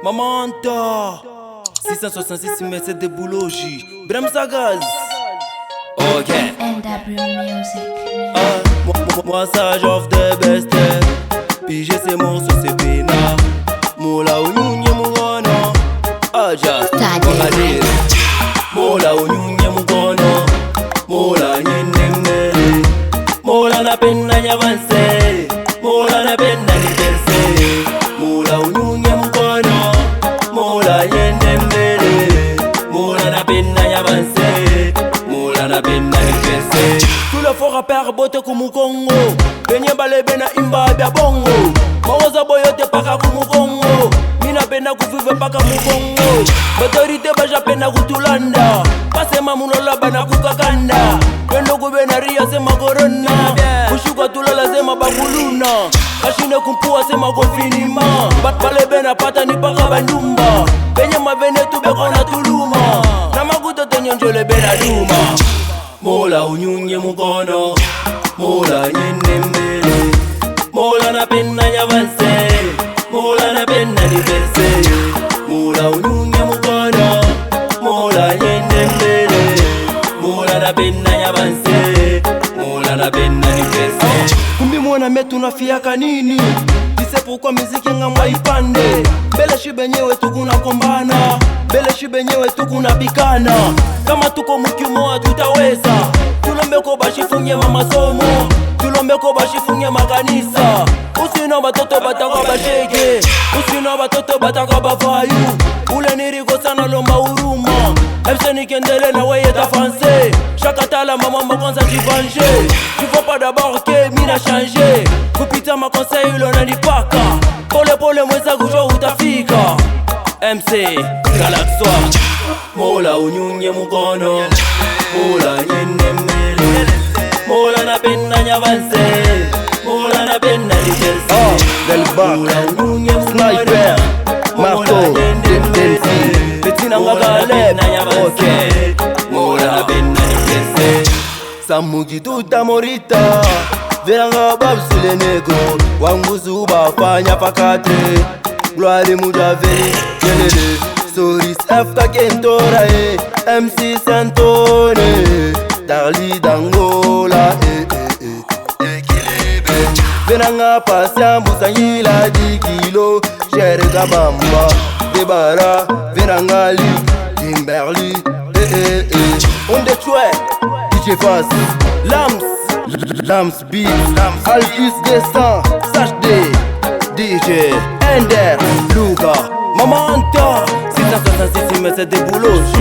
Maman Anta 666 mais c'est des boulots J Bremsa gaz. Ok NW Music. Moi ça j'offre de best. Puis j'ai ces morceaux c'est pena. Mola unyunye mugono Aja Wakadiri Mola unyunye mugono Mola nyenengere Mola napenda nyavanse Mola napenda niterse Mola unyunye mugono Mola nyenengere Mola napenda nyavanse Mola napenda niterse. Tout le fort rappeur bote kumu Congo Benye balebe na imba bya bongo Mawaza boyote paka kumu Congo Mina penda kufive paka mu Congo Batorite baja penda kutulanda Pasema munola bana kukakanda Pendo kubena ria sema corona Kushuka tulala sema baguluna Kashine kumpua sema konfinima Balebe na pata ni paka bandumba Benye mavene tubeko na tuluma Na maguto tenyonjole bena duma Mola unyunye mukono Mola nyende mbele Mola napenda nyavanse Mola napenda niverse Mola unyunye mukono Mola nyende mbele Mola napenda nyavanse Mola napenda niverse. Kumbi mwana metu nafiaka nini Dise pourquoi miziki ngamba ipande Bele shibenyewe tukuna kombana Bele shibenyewe tukuna bikana Kama tuko mukimoa tutaweza Tulombeko bashifunye mamasomo Tulombeko bashifunye makanisa Usino batoto bataka bashege Usino batoto bataka bafayu Ule niriko sana lomba uruma MC nikendele na weye tafanse Chakatala maman makonza jivanje Tu faut pas d'abord que mina change Kupita ma conseil lona nipaka Pole pole mweza kujua utafika MC Galaxwa Mola unyunye mukono Mola nyende mbele Mola napenda nyavanse Mola napenda niterse Mola unyunye mukono Sniper Mola nyende mbele Betina ngagale nyavanse Mola napenda niterse. Samugi tuta morita Veranga babsule negro Wanguzu bafanya pakate Gloire mujaveli Yelele Soris F Kentora MC Santone Darli Dangola Veranga pasya musangila 10 kilo Chere Gabamba Debara Veranga li Kimberly On the track DJ Fast Lams Beats Alphys Destin HD DJ Ender Luga Maman Anta 666 mais c'est des boulots J